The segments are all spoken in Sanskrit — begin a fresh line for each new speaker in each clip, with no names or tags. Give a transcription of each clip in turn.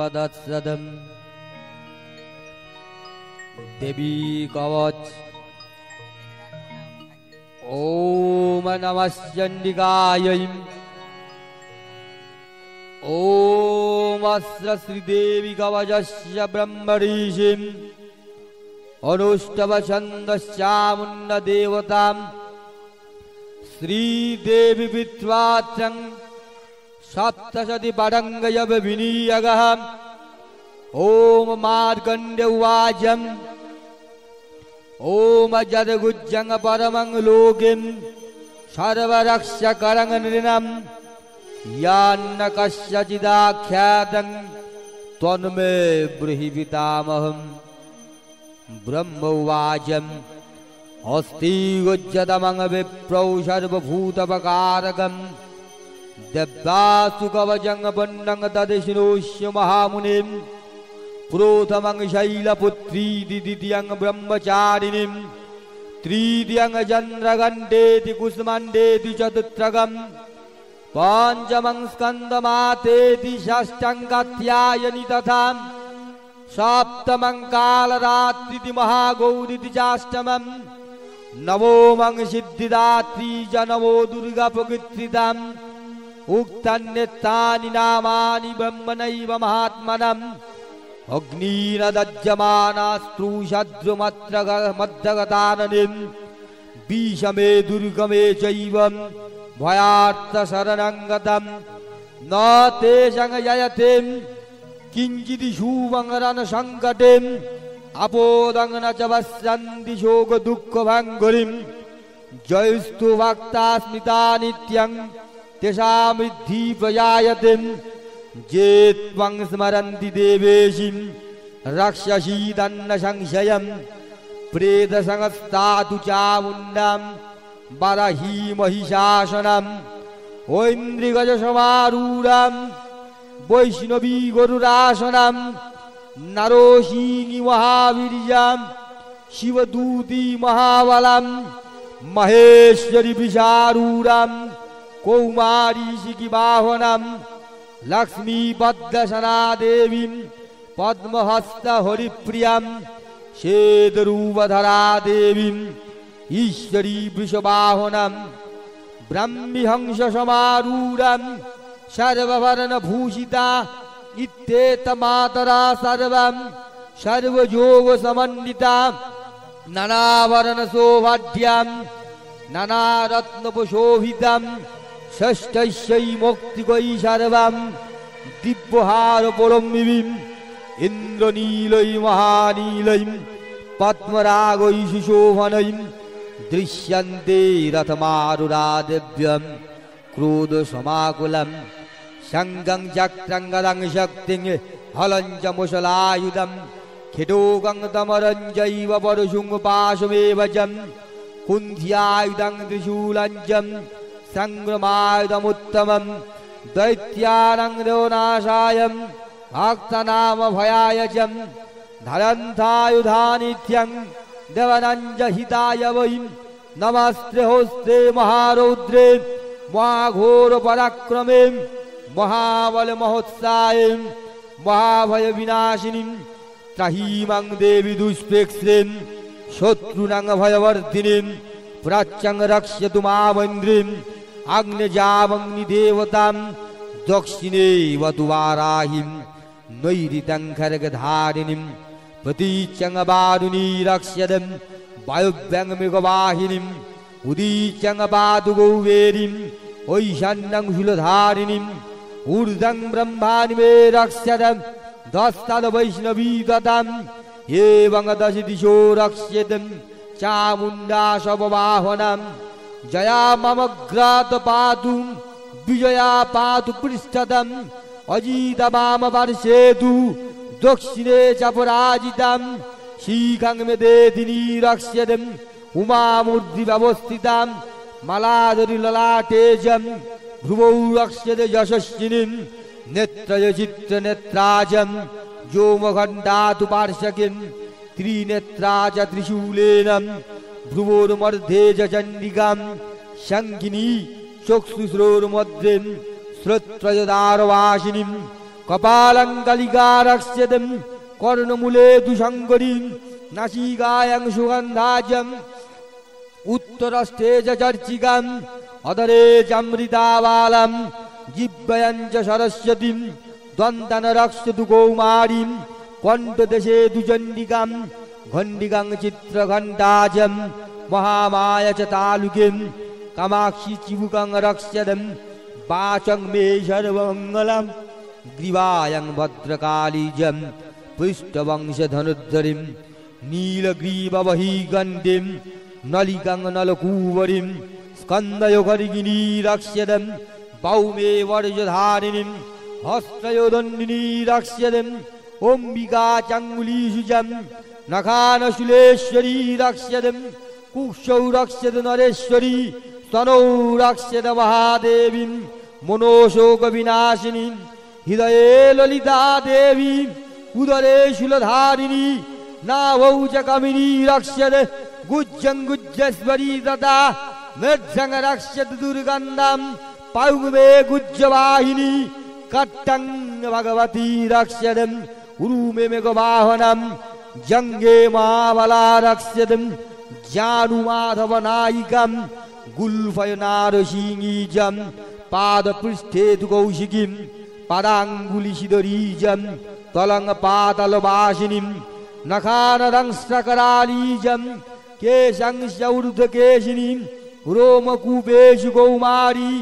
वदत्सदम् देवी कवच ओम नमः चण्डिकायै ओम अस्र श्रीदेवी कवचस्य ब्रह्मऋषिम् अनुष्टव छन्दश्चामुन्न देवताम् श्रीदेवी विद्वात्रं सप्तशति पडङ्गयव विनीयगः ओम मार्कण्डेय उवाच ओम जदगुज्जं परमं लोकिं सर्वरक्षकरं नृणं यान्न कस्यचिदाख्यातं त्वन्मे ब्रूहि पितामहम् ब्रह्म उवाच अस्ति गुज्जतमं विप्रौ सर्वभूतपकारकं देवासु कवचं पन्नं तदश्नोष्य महामुनिं प्रोथमं शैलपुत्री द्वितीयं ब्रह्मचारिणीं तृतीयं चन्द्रघण्टेति कुष्माण्डेति चतुर्थकं पञ्चमं स्कन्दमातेति षष्ठं कात्यायनी तथा सप्तमं कालरात्रिति महागौरीति चाष्टमं नवमं सिद्धिदात्री च नवो दुर्गा प्रकृतिताम् उक्तान्येतानि नामानि ब्रह्मणैव महात्मनम् अग्निरदज्यमानास्त्रुषद्रुमत्र मध्यगताननिम् विषमे दुर्गमे चैव भयार्तशरणं गतं न तेषां जयते किञ्चित् शुभं संकटेम् अपोदं न च पश्यन्ति शोकदुःखभङ्गुरीं जयस्तु भक्ता स्मिता नित्यं तेषां वृद्धि प्रजायते ये त्वं स्मरन्ति देवेशिं रक्षसि तन्न संशयं प्रेतसंस्थातु चामुण्डां बर्हि महिषासनम् ऐन्द्रियगजसमारूढां वैष्णवी गरुडासनं नरोषिणी महावीर्यां शिवदूती महाबलं महेश्वरी विशारूढां कौमारी शिखिवाहनं लक्ष्मीपद्मसना देवीं पद्महस्तहरिप्रियां श्वेतरूपधरा देवीं ईश्वरी वृषवाहनं ब्रह्मीहंससमारूढं सर्ववर्णभूषिता इत्येतमातरा सर्वं सर्वयोगसमन्विता नानावर्णशोभाढ्यां नानारत्नोपशोभितं षष्ठस्यै मौक्तिकै सर्वं दिव्यहारपरमिवीं इन्द्रनीलै महानीलै पद्मरागै सुशोभनै दृश्यन्ते रथमारुरादिव्यं क्रोधसमाकुलं शङ्खं चक्रं गदं शक्तिं हलं च मुशलायुधं खिटोगं तमरं चैव परशुं पाशमेव च कुन्ध्यायुधं त्रिशूलं च संग्रमायुधमुत्तमं दैत्यानां देवनाशाय भक्तनामभयाय च धरन्तायुधानित्यं देवनञ्जहिताय वै नमस्ते होस्ते महारौद्रे महाघोरपराक्रमे महाबलमहोत्साये महाभयविनाशिनीं त्राहीमां देवी दुष्प्रेक्ष्यं शत्रूणां भयवर्धिनीं प्राच्यं रक्षतु मामिन्द्रीं आग्नेयामग्निदेवतां दक्षिणे वतु वाराहीं नैऋतं खड्गधारिणीं प्रतीच्यं वारुणी रक्ष्यतं वायुव्यं मृगवाहिनीं उदीच्यं पातु गौवेरीं ऐशान्यं शूलधारिणीं ऊर्ध्वं ब्रह्माणि मे रक्ष्यतं धस्तद्वैष्णवी दत्तं एवं दश दिशो रक्ष्यतं चामुण्डा शववाहनं जया ममग्रात् पातु विजया पातु पृष्ठतम् अजितवाम पार्श्वेतु दक्षिणे च पराजितं शीघ्रं मे देदिनी रक्ष्यतं उमामूर्ध्नि व्यवस्थितां मलादरि ललाटे च भ्रुवौ रक्ष्यते यशस्विनीं नेत्रय चित्रनेत्रा च व्योमघण्टातु पार्श्वकिं त्रिनेत्रा च त्रिशूलेन भ्रुवोर्मध्ये च चण्डिकां शङ्खिनी चक्षुश्रोर्मध्ये श्रोत्रयदारवासिनीं कपालं कलिकारक्ष्यदं कर्णमूले दुशङ्करीं नासिकायां सुगन्धाजम् उत्तरस्थे च चर्चिकाम् अधरे चामृतावालां जिह्वयां च सरस्वतीं द्वन्द्वन रक्षतु कौमारीं कण्ठदेशे दुचण्डिकां घण्डिकां चित्रघण्टाजं महामाया च तालुकीं कामाक्षि चिबुकां रक्ष्यदं वाचं मे सर्वमङ्गलं ग्रीवायां भद्रकालीजं पृष्ठवंशधनुर्धरीं नीलग्रीववहीगण्डीं नलिकां नलकूवरीं स्कन्दयोगर्गिनी रक्ष्यदं भौमे वर्जधारिणीं हस्तयोदण्डिनी रक्ष्यदं ओम्बिका चाङ्गुलीषुजं नखानशूलेश्वरी रक्ष्यदं कुक्षौ रक्ष्यद नरेश्वरी स्तनौ रक्ष्यद महादेवीं मनोशोकविनाशिनीं हृदये ललिता देवी उदरे शूलधारिणी नाभौ च कमिनी रक्ष्यद गुज्जं गुज्जेश्वरी तथा मृच्छं रक्ष्यद दुर्गन्धां पौमे गुज्जवाहिनी कट्टं भगवती रक्ष्यदं उरुमे मेघवाहनं जङ्गे महाबला रक्ष्यदं जानुमाधवनायिकं गुल्फयनारसिंहीजं पादपृष्ठे तु कौशिकीं पदाङ्गुलिशिदरीजं तलं पातलवासिनीं नखानदंष्ट्रकरालीजं केशं सौर्ध्वकेशिनीं रोमकूपेषु कौमारी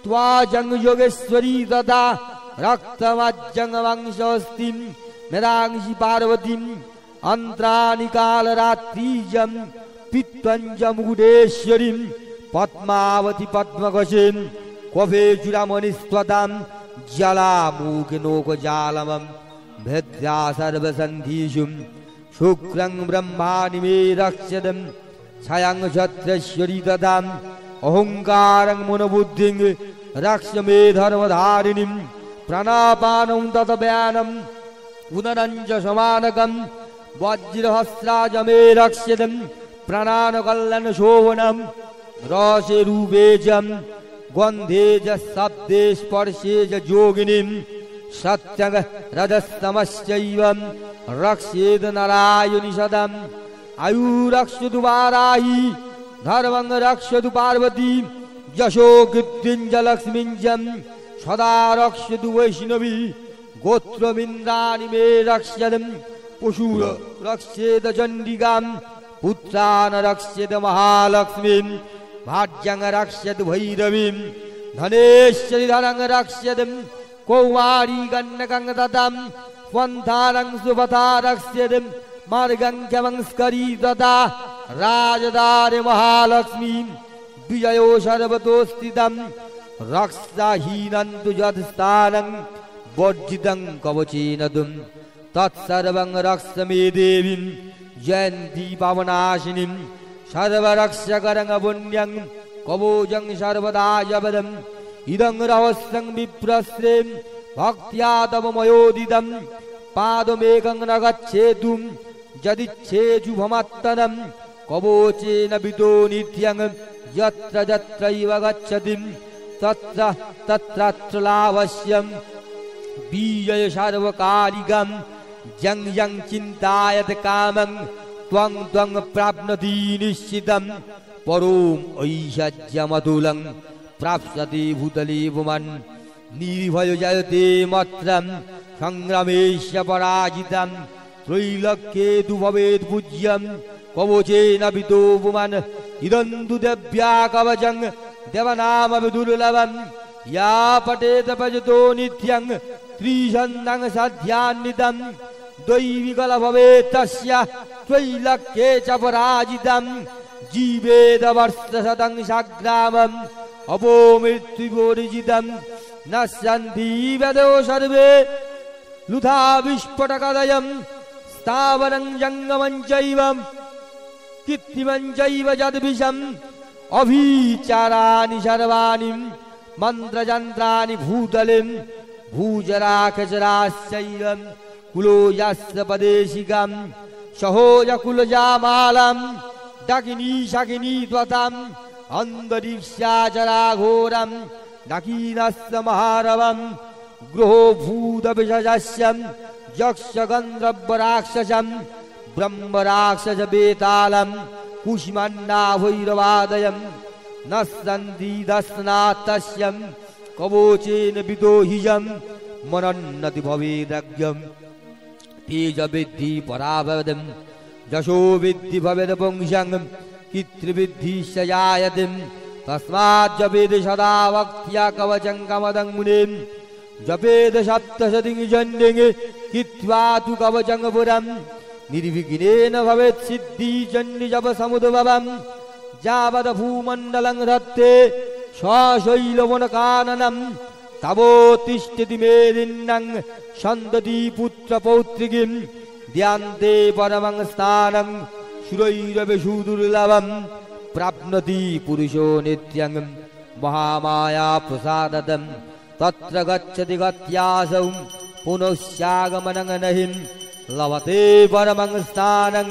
त्वाजं योगेश्वरी तथा रक्तमज्जं वंशस्तिं मेदांसि पार्वतीं अन्त्रानिकालरात्रीजं पित्वञ्च मुकुटेश्वरीं पद्मावती पद्मकशीं क्वफे चूडामणिस्त्वतां जलामूकनौकजालमं भेद्या सर्वसन्धिषु शुक्रं ब्रह्माणि मे रक्ष्यदं छायां छत्रश्वरी तथा अहङ्कारं मनोबुद्धिं रक्ष्य मे धर्मधारिणीं प्राणापानं ततव्यानं उदरं च समानकं वज्रहस्राजमे रक्ष्यदं प्राणानकल्लनशोभनं रसे रूपे च गन्धे च शब्दे स्पर्शे च योगिनीं सत्यं रजस्तमश्चैव रक्ष्येद नारायणि सदम् आयुरक्षतु वाराही धर्मं रक्षतु पार्वती यशो कीर्तिं च लक्ष्मीं च सदा रक्षतु वैष्णवी गोत्रमिन्द्राणि मे रक्ष्यदं पशूर रक्ष्येद चण्डिकां पुत्रान् रक्ष्येद महालक्ष्मीं भाज्यं रक्ष्यतु भैरवीं धनेश्वरी धनं रक्ष्यदं कौमारी कन्यकं ददं स्वन्तानं सुपथा रक्ष्यदं मार्गं चमंस्करी तथा राजदारे महालक्ष्मीं विजयो सर्वतो स्थितं रक्षाहीनं तु यत्स्थानं वर्जितं कवचेन दुं तत्सर्वं रक्ष मे देवीं जयन्ती पावनाशिनीं सर्वरक्षकरं पुण्यं कवोजं सर्वदा जपदम् इदं रहस्यं विप्रस्ते भक्त्या तव मयोदितं पादमेकं न गच्छेतु यदिच्छेजुभमत्तनं कवोचेन वितो नित्यं यत्र यत्रैव गच्छति तत्र तत्रत्र लाभस्यं बीजय सर्वकालिकं यं यं चिन्तायत कामं त्वं त्वं प्राप्नोति निश्चितं परोम् ऐश्वर्यमतुलं प्राप्स्यति भूतले पुमान् निर्भयो जयते मत्रं संग्रामेश्य पराजितं त्रैलोक्ये तु भवेत् पूज्यं कवचेन वितो पुमान् इदं तु देव्या कवचं देवानामपि दुर्लभं या पठेत भजतो नित्यं त्रिछन्दं सध्यान्वितं दैविकल भवेत् तस्य त्रैलोक्ये च पराजितं जीवेद वर्षशतं सग्रामम् अपो मृत्युविवर्जितं नश्यन्ति वेदो सर्वे लुथा विस्फोटकदयं स्थावरं जङ्गमं चैव कृत्रिमं चैव यद्विषम् अभिचाराणि सर्वाणि मन्त्रयन्त्राणि भूतले भूजराखचराश्चैव कुलो यस्य पदेशिकां सहोजकुलजामालां डाकिनी शाकिनी त्वताम् अन्तरिक्षाचराघोरं डाकीनस्य महारवम् ग्रहो भूतविषजस्यं यक्ष गन्धर्वराक्षसं ब्रह्मराक्षस बेतालं कुष्माण्डाभैरवादयं नश्यन्ति दर्शनात्तस्यं कवचेन विदोहिजं मनन्नति भवेदज्ञं तेज विद्धि पराभवदं यशो विद्धि भवेद पुंसं कीर्तिविद्धि सजायतिं तस्मात् जपेद सदा भक्त्या कवचं कमदं मुनिं जपेद सप्तशतिं चण्डिं कित्वा तु कवचं पुरं निर्विघ्नेन भवेत् सिद्धि चण्डी जप समुद्भवं यावद् भूमण्डलं धत्ते शैलवनकाननं तवोत्तिष्ठति मेदिन्नं सन्तति पुत्रपौत्रिकीं ध्यान्ते परमं स्थानं शुरैरपि सुदुर्लभं प्राप्नोति पुरुषो नित्यं महामाया प्रसादतं तत्र गच्छति गत्यासौ पुनश्चागमनं नहि लभते परमं स्थानं।